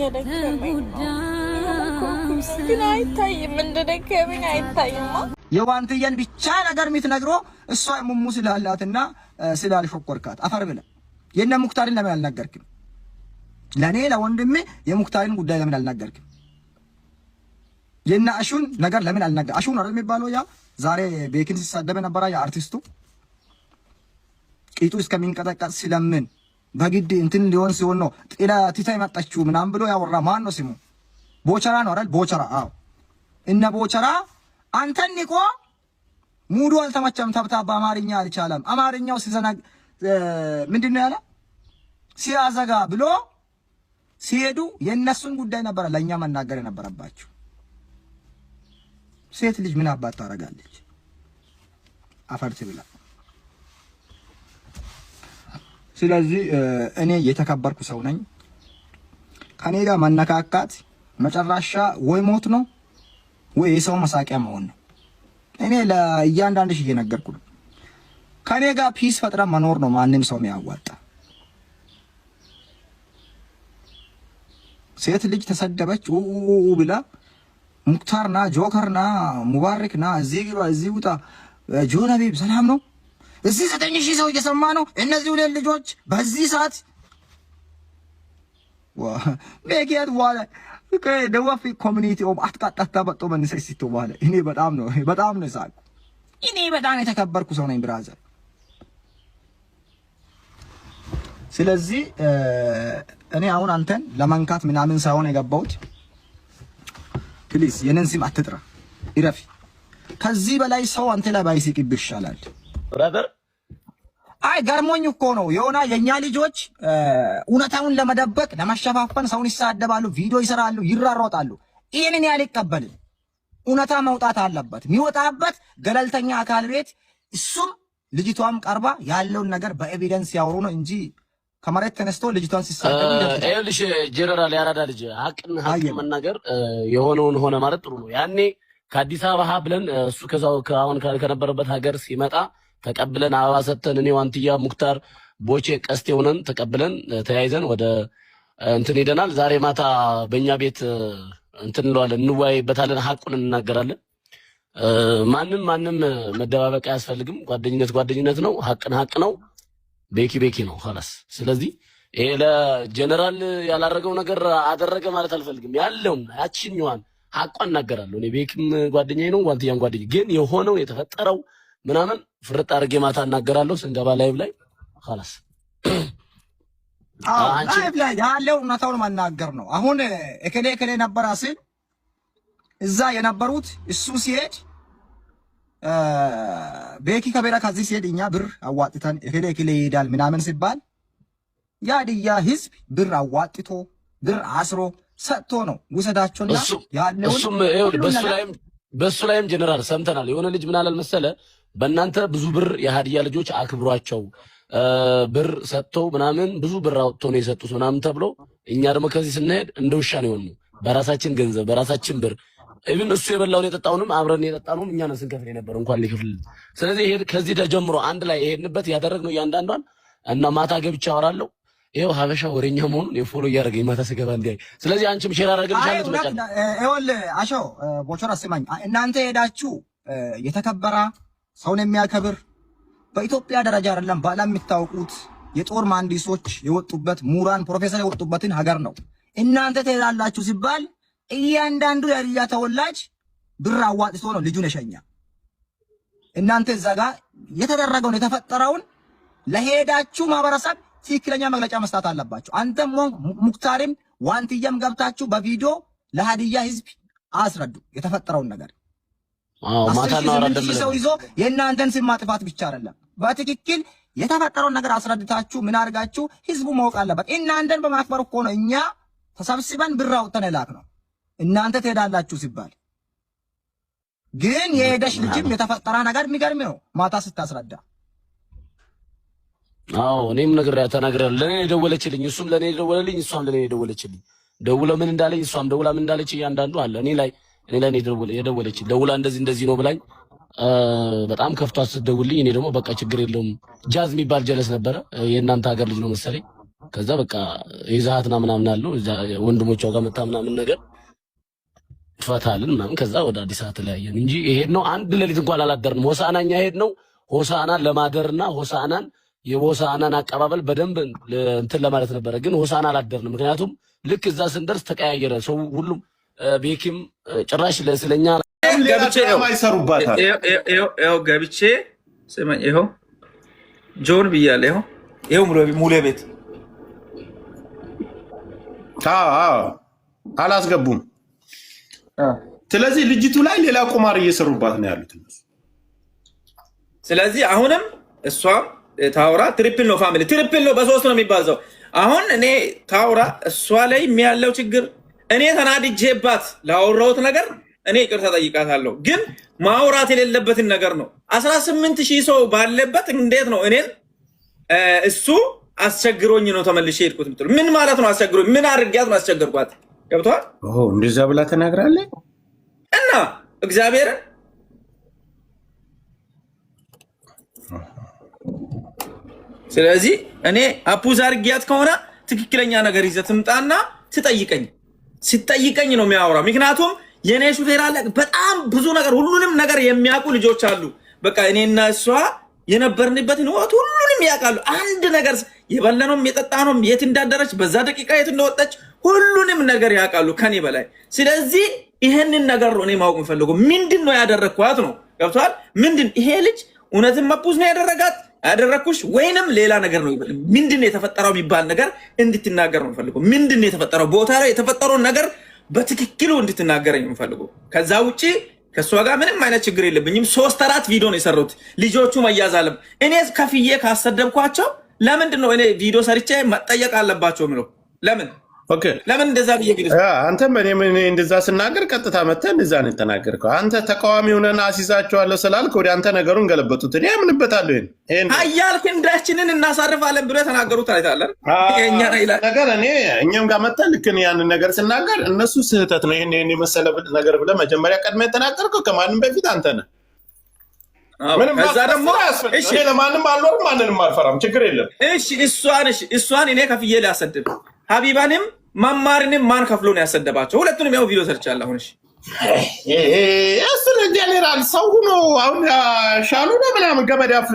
እየደከመኝ ግን አይታይም እንደደከመኝ አይታይማ የዋንትየን ብቻ ነገር የምትነግሮ እሷ ሙሙ ስላላትና ስላልሾኮርካት አፈር ብለ የነ ሙክታርን ለምን አልነገርክም? ለኔ ለወንድሜ የሙክታርን ጉዳይ ለምን አልነገርክም? የነ አሹን ነገር ለምን አልነገር? አሹን አይደል የሚባለው ያ ዛሬ ቤኪን ሲሳደበ ነበር ያ አርቲስቱ ቂጡ እስከሚንቀጠቀጥ ሲለምን በግድ እንትን ሊሆን ሲሆን ነው ጥላ ትታይ መጣችሁ ምናምን ብሎ ያወራ ማን ነው ስሙ? ቦቸራ ነው አይደል? ቦቸራ አዎ። እነ ቦቸራ አንተን እኮ ሙሉ አልተመቸም ተብታ በአማርኛ አልቻለም። አማርኛው ሲዘናግ ምንድነው ያለ ሲያዘጋ ብሎ ሲሄዱ የነሱን ጉዳይ ነበር ለኛ መናገር የነበረባችሁ። ሴት ልጅ ምን አባት ታረጋለች? አፈርት ብላ። ስለዚህ እኔ የተከበርኩ ሰው ነኝ። ከኔ ጋር መነካካት መጨረሻ ወይ ሞት ነው ወይ የሰው መሳቂያ መሆን ነው። እኔ ለእያንዳንድሽ እየነገርኩ ነው። ከኔ ጋር ፒስ ፈጥራ መኖር ነው ማንም ሰው የሚያዋጣ። ሴት ልጅ ተሰደበች ብላ ሙክታርና ጆከርና ሙባረክና እዚህ ግባ እዚህ ውጣ ጆነቢብ ሰላም ነው እዚህ 9000 ሰው እየሰማ ነው። እነዚህ ሁለት ልጆች በዚህ ሰዓት ቤኪያት ዋለ ከደዋፊ ኮሚኒቲ ኦፍ አትቃጣታ በጦ መንሰሲቶ ዋለ እኔ በጣም ነው ሳቁ። እኔ በጣም የተከበርኩ ሰው ነኝ ብራዘር። ስለዚህ እኔ አሁን አንተን ለማንካት ምናምን ሳይሆን የገባሁት ፕሊዝ የነን ስም አትጥራ ይረፊ። ከዚህ በላይ ሰው አንተ ላይ ባይስቅብህ ይሻላል ብራዘር። አይ ገርሞኝ እኮ ነው የሆነ የኛ ልጆች እውነታውን ለመደበቅ ለማሸፋፈን ሰውን ይሳደባሉ፣ ቪዲዮ ይሰራሉ፣ ይራሮጣሉ። ይሄንን ያልቀበልን እውነታ መውጣት አለበት። የሚወጣበት ገለልተኛ አካል ቤት እሱም ልጅቷም ቀርባ ያለውን ነገር በኤቪደንስ ያወሩ ነው እንጂ ከመሬት ተነስቶ ልጅቷን ሲሳደብ ይልሽ ጀነራል ያራዳ ልጅ ሀቅን መናገር የሆነውን ሆነ ማለት ጥሩ ነው። ያኔ ከአዲስ አበባ ብለን እሱ ከዛው አሁን ከነበረበት ሀገር ሲመጣ ተቀብለን አበባ ሰተን እኔ ዋንትያ ሙክታር ቦቼ ቀስቴ ሆነን ተቀብለን ተያይዘን ወደ እንትን ሄደናል። ዛሬ ማታ በእኛ ቤት እንትን እንለዋለን፣ እንወያይበታለን፣ ሀቁን እንናገራለን። ማንም መደባበቅ አያስፈልግም። ጓደኝነት ነው። ሀቅን ሀቅ ነው። ቤኪ ነው خلاص። ስለዚህ ይሄ ለጀነራል ያላረገው ነገር አደረገ ማለት አልፈልግም። ያለውና ያቺኛዋን ሀቋን እናገራለሁ። እኔ ቤኪም ጓደኛዬ ነው፣ ዋንትያም ጓደኛዬ። ግን የሆነው የተፈጠረው ምናምን ፍርጥ አድርጌ ማታ እናገራለሁ ስንገባ ላይቭ ላይ خلاص። ላይቭ ላይ ያለው እውነታውን ማናገር ነው። አሁን እከሌ ነበር አስል እዛ የነበሩት እሱ ሲሄድ ቤኪ ከቤራ ከዚህ ሲሄድ እኛ ብር አዋጥተን እከሌ ይሄዳል ምናምን ሲባል ያድያ ህዝብ ብር አዋጥቶ ብር አስሮ ሰጥቶ ነው ውሰዳቸውና ያለው እሱም በሱ ላይም ጀነራል ሰምተናል። የሆነ ልጅ ምን አላል መሰለ በእናንተ ብዙ ብር የሃዲያ ልጆች አክብሯቸው ብር ሰጥተው ምናምን ብዙ ብር አውጥቶ ነው የሰጡት ምናምን ተብሎ እኛ ደግሞ ከዚህ ስንሄድ እንደ ውሻ ነው የሆነው። በራሳችን ገንዘብ በራሳችን ብር ኢቭን እሱ የበላውን የጠጣውንም አብረን የጠጣነውም እኛ ነን ስንከፍል የነበረው እንኳን ሊከፍል። ስለዚህ ይሄ ከዚህ ተጀምሮ አንድ ላይ ይሄድንበት ያደረግነው እያንዳንዷን እና ማታ ገብቻ አወራለሁ። ይሄው ሀበሻ ወሬኛ መሆኑን የፎሎ እያደረገኝ ማታ ስገባ እንዲያይ። ስለዚህ አንቺም ሼር አደረግልሻለሁ ትመጫለሽ። ይኸውልህ አሾ ቦቸራ ስማኝ፣ እናንተ ሄዳችሁ የተከበረ ሰውን የሚያከብር በኢትዮጵያ ደረጃ አይደለም በዓለም የሚታወቁት የጦር መሐንዲሶች የወጡበት ምሁራን ፕሮፌሰር የወጡበትን ሀገር ነው። እናንተ ትሄዳላችሁ ሲባል እያንዳንዱ የሀዲያ ተወላጅ ብር አዋጥቶ ነው ልጁን የሸኛ። እናንተ እዛ ጋር የተደረገውን የተፈጠረውን ለሄዳችሁ ማህበረሰብ ትክክለኛ መግለጫ መስጠት አለባችሁ። አንተም ሙክታሪም ዋንትያም ገብታችሁ በቪዲዮ ለሀዲያ ህዝብ አስረዱ የተፈጠረውን ነገር። ማታ ነው አረደም ሰው ይዞ የእናንተን ስም ማጥፋት ብቻ አይደለም፣ በትክክል የተፈጠረውን ነገር አስረድታችሁ ምን አድርጋችሁ ህዝቡ ማወቅ አለበት። እናንተን በማክበር እኮ ነው እኛ ተሰብስበን ብር አውጥተን ላክ ነው። እናንተ ትሄዳላችሁ ሲባል ግን የሄደሽ ልጅም የተፈጠረ ነገር የሚገርም ነው ማታ ስታስረዳ። እኔም ነገር ተናግሬያለሁ። ለኔ ደወለችልኝ፣ እሱም ለኔ ደወለልኝ፣ እሷም ለኔ ደወለችልኝ። ደውላ ምን እንዳለኝ እሷም ደውላ ምን እንዳለች እያንዳንዱ አለ። እኔ ላይ የደወለችኝ ደውላ እንደዚህ ነው ብላኝ በጣም ከፍቷት ስትደውልኝ እኔ ደግሞ በቃ ችግር የለውም ጃዝ የሚባል ጀለስ ነበረ የእናንተ ሀገር ልጅ ነው መሰለኝ ከዛ በቃ ይዛሃትና ምናምን አለው እዛ ወንድሞቿ ጋር መጣ ምናምን ነገር ፈታልን ምናምን ከዛ ወደ አዲስ አበባ ተለያየን እንጂ የሄድነው አንድ ሌሊት እንኳን አላደርንም። ሆሳዕናኛ ሄድነው ሆሳዕናን ለማደርና ሆሳዕናን የሆሳዕናን አቀባበል በደንብ እንትን ለማለት ነበረ። ግን ሆሳዕና አላደርንም። ምክንያቱም ልክ እዛ ስንደርስ ተቀያየረ ሰው ሁሉም። ቤኪም ጭራሽ ለስለኛ ገብቼ ስመኝ ይኸው ጆን ብያለሁ። ይኸው ሙሌ ቤት አላስገቡም። ስለዚህ ልጅቱ ላይ ሌላ ቁማር እየሰሩባት ነው ያሉት እነሱ። ስለዚህ አሁንም እሷ ታውራ ትሪፕል ነው ፋሚሊ ትሪፕል ነው በሶስት ነው የሚባዛው። አሁን እኔ ታውራ እሷ ላይ የሚያለው ችግር እኔ ተናድጄባት ላወራሁት ነገር እኔ ይቅርታ ጠይቃታለሁ። ግን ማውራት የሌለበትን ነገር ነው። 18,000 ሰው ባለበት እንዴት ነው እኔን እሱ አስቸግሮኝ ነው ተመልሼ ሄድኩት ምትሉ ምን ማለት ነው? አስቸግሮኝ ምን አድርጊያት ነው አስቸግርኳት? ገብቷል? እንደዛ ብላ ተናግራለች እና እግዚአብሔር ስለዚህ እኔ አፑዝ አድርጊያት ከሆነ ትክክለኛ ነገር ይዘህ ትምጣና ትጠይቀኝ። ሲጠይቀኝ ነው የሚያወራው። ምክንያቱም የኔ ሹፌር አለ በጣም ብዙ ነገር ሁሉንም ነገር የሚያውቁ ልጆች አሉ። በቃ እኔና እሷ የነበርንበትን ወጥ ሁሉንም ያውቃሉ። አንድ ነገር የበለነውም የጠጣነውም የት እንዳደረች በዛ ደቂቃ የት እንደወጣች ሁሉንም ነገር ያውቃሉ ከኔ በላይ። ስለዚህ ይሄንን ነገር ነው እኔ ማወቅ የምፈልገው። ምንድን ነው ያደረኳት ነው? ገብቷል? ምንድን ይሄ ልጅ እውነትም መፑዝ ነው ያደረጋት ያደረኩሽ ወይንም ሌላ ነገር ነው? ምንድን ነው የተፈጠረው የሚባል ነገር እንድትናገር ነው የምፈልገው። ምንድን ነው የተፈጠረው ቦታ ላይ የተፈጠረውን ነገር በትክክሉ እንድትናገረኝ ነው የምፈልገው። ከዛ ውጪ ከሷ ጋር ምንም አይነት ችግር የለብኝም። 3-4 ቪዲዮ ነው የሰሩት። ልጆቹ መያዝ አለብ እኔ ከፍዬ ካሰደብኳቸው ለምንድን ነው እኔ ቪዲዮ ሰርቼ መጠየቅ አለባቸው ምለው? ለምን እንደዛ ብዬ አንተም እኔ እንደዛ ስናገር ቀጥታ መተህ እንደዛ ነው የተናገርከው። አንተ ተቃዋሚ ሆነና አሲዛቸዋለሁ ስላልክ ወደ አንተ ነገሩን ገለበጡት። እኔ አምንበታለሁ። ይሄን ሀያል ክንዳችንን እናሳርፋለን ብሎ የተናገሩት አይታለን ነገር እኔ እኛም ጋር መተህ ልክ ያንን ነገር ስናገር እነሱ ስህተት ነው ይሄን የመሰለ ነገር ብለህ መጀመሪያ ቀድመህ የተናገርከው ከማንም በፊት አንተ ነህ። ከዛ ደግሞ እኔ ለማንም አልኖርም ማንንም አልፈራም። ችግር የለም። እሷን እኔ ከፍዬ ላሰድብ ሀቢባንም መማርንም ማን ከፍሎ ነው ያሰደባቸው? ሁለቱንም ያው ቪዲዮ ሰርቻለሁ። አሁን እሱ ጀኔራል ሰው ሆኖ አሁን ሻሉ ነው ምናምን ገመዳፍ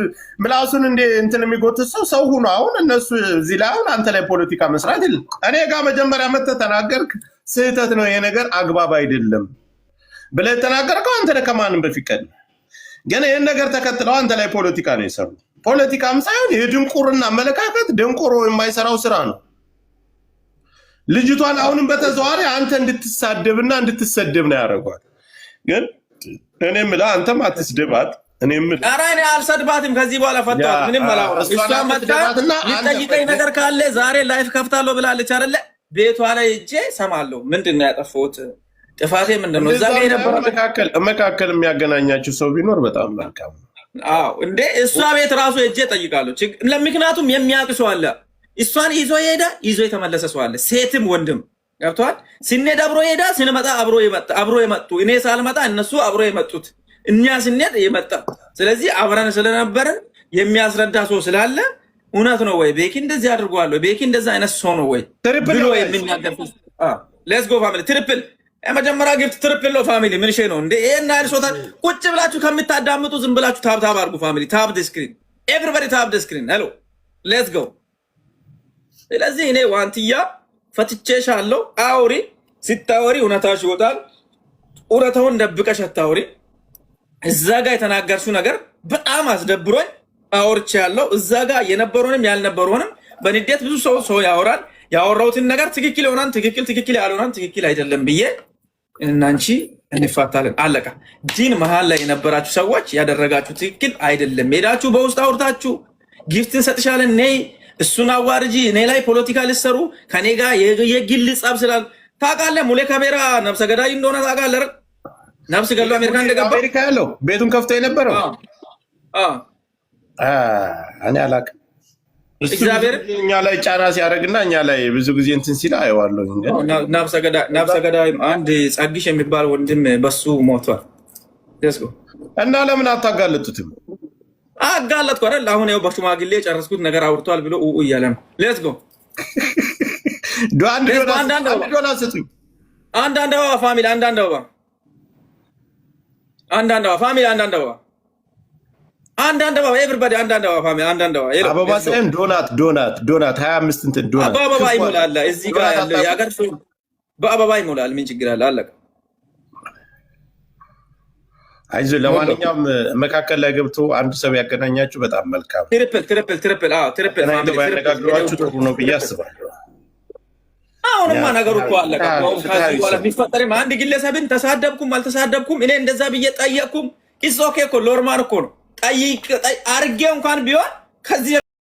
ምላሱን እንትን የሚጎትት ሰው ሆኖ አሁን እነሱ እዚህ ላይ አሁን አንተ ላይ ፖለቲካ መስራት የለም። እኔ ጋር መጀመሪያ መተህ ተናገርክ። ስህተት ነው ይሄ ነገር አግባብ አይደለም ብለህ ተናገርከው አንተ ነህ ከማንም በፊት ቀድመህ። ግን ይህን ነገር ተከትለው አንተ ላይ ፖለቲካ ነው የሰሩ። ፖለቲካም ሳይሆን የድንቁርና አመለካከት ደንቆሮ የማይሰራው ስራ ነው። ልጅቷን አሁንም በተዘዋዋሪ አንተ እንድትሳደብና እንድትሰደብ ነው ያደረጓት። ግን እኔ የምልህ አንተም አትስደባት። እኔ አልሰድባትም። ከዚህ በኋላ ፈታሁት። ምንም አላወራም። እሷ መጣ ልጠይቀኝ ነገር ካለ ዛሬ ላይፍ ከፍታለሁ ብላለች አይደለ? ቤቷ ላይ እጄ ሰማለሁ። ምንድን ነው ያጠፋሁት? ጥፋቴ ምንድን ነው? እዛ ጋር የነበረ መካከል የሚያገናኛችሁ ሰው ቢኖር በጣም መልካም። እንዴ እሷ ቤት ራሱ እጄ ጠይቃለሁ። ምክንያቱም የሚያውቅ ሰው አለ። እሷን ይዞ ይሄዳ ይዞ የተመለሰ ሰው አለ። ሴትም ወንድም ገብቷል። ስንሄድ አብሮ ይሄዳ ስንመጣ አብሮ የመጡ እኔ ሳልመጣ እነሱ አብሮ የመጡት እኛ ስንሄድ የመጣ ስለዚህ አብረን ስለነበርን የሚያስረዳ ሰው ስላለ እውነት ነው ወይ ቤኪ እንደዚህ አድርጓል ወይ ቤኪ እንደዛ አይነት ሰው ነው ወይ ብሎ የሚናገር ሌትስ ጎ ፋሚሊ ትሪፕል የመጀመሪያ ጊፍት ትሪፕል ነው ፋሚሊ ምን ሼ ነው እንዴ ይሄን አይል ሶታ ቁጭ ብላችሁ ከምታዳምጡ ዝም ብላችሁ ታብ አድርጉ ፋሚሊ ታብ ዲ ስክሪን ኤቭሪባዲ ታብ ዲ ስክሪን ሄሎ ሌትስ ጎ ስለዚህ እኔ ዋንትያ ፈትቼሻለሁ። አውሪ ስታወሪ እውነታሽ ይወጣል። እውነታውን ደብቀሽ አታውሪ። እዛ ጋር የተናገርሽው ነገር በጣም አስደብሮኝ አውርቻለሁ። እዛ ጋር የነበረውንም ያልነበረውንም በንዴት ብዙ ሰው ያወራል። ያወራሁትን ነገር ትክክል ይሆናል፣ ትክክል ያልሆናል፣ ትክክል አይደለም ብዬ እናንቺ እንፋታለን። አለቃ ዲን መሃል ላይ የነበራችሁ ሰዎች ያደረጋችሁ ትክክል አይደለም። ሄዳችሁ በውስጥ አውርታችሁ ጊፍትን ሰጥሻለን ነይ እሱን አዋርጂ እኔ ላይ ፖለቲካ ልሰሩ ከኔ ጋር የግል ጸብ ስላል ታውቃለህ። ሙሌ ካሜራ ነፍሰ ገዳይ እንደሆነ ታውቃለህ። ነፍስ ገሎ አሜሪካ እንደገባ አሜሪካ ያለው ቤቱን ከፍቶ የነበረው እኔ አላውቅም። እግዚአብሔር እኛ ላይ ጫና ሲያደርግና እኛ ላይ ብዙ ጊዜ እንትን ሲል አየዋለሁ። ነፍሰ ገዳይ አንድ ጸግሽ የሚባል ወንድም በሱ ሞቷል። እና ለምን አታጋለጡትም? አጋለጥኩ አይደል? አሁን ያው በሽማግሌ የጨረስኩት ነገር አውርቷል ብሎ እያለ ነው። ሌትስ ጎ አንድ ዶላር ስጡኝ። አንዳንድ አበባ ፋሚሊ፣ አንዳንድ አበባ ፋሚሊ፣ አንዳንድ አበባ ኤቭሪባዲ፣ አንዳንድ አበባ ፋሚሊ፣ አንዳንድ አበባ አበባ ሳይሆን ዶናት 25 እንትን ዶናት አበባ ይሞላል። እዚህ ጋር ያለው የሀገር ሰው በአበባ ይሞላል። ምን ችግር አለ? አለቀ። አይዞህ። ለማንኛውም መካከል ላይ ገብቶ አንድ ሰው ያገናኛችሁ በጣም መልካም። ትሪፕል ያነጋግሯችሁ ጥሩ ነው ብዬ አስባለሁ። አሁንማ ነገሩ እኮ አለቀ። ከዚህ በኋላ የሚፈጠርም አንድ ግለሰብን ተሳደብኩም አልተሳደብኩም እኔ እንደዛ ብዬ ጠየቅኩም ኢትስ ኦኬ እኮ ሎርማን እኮ ነው። ጠይቅ አርጌው እንኳን ቢሆን ከዚህ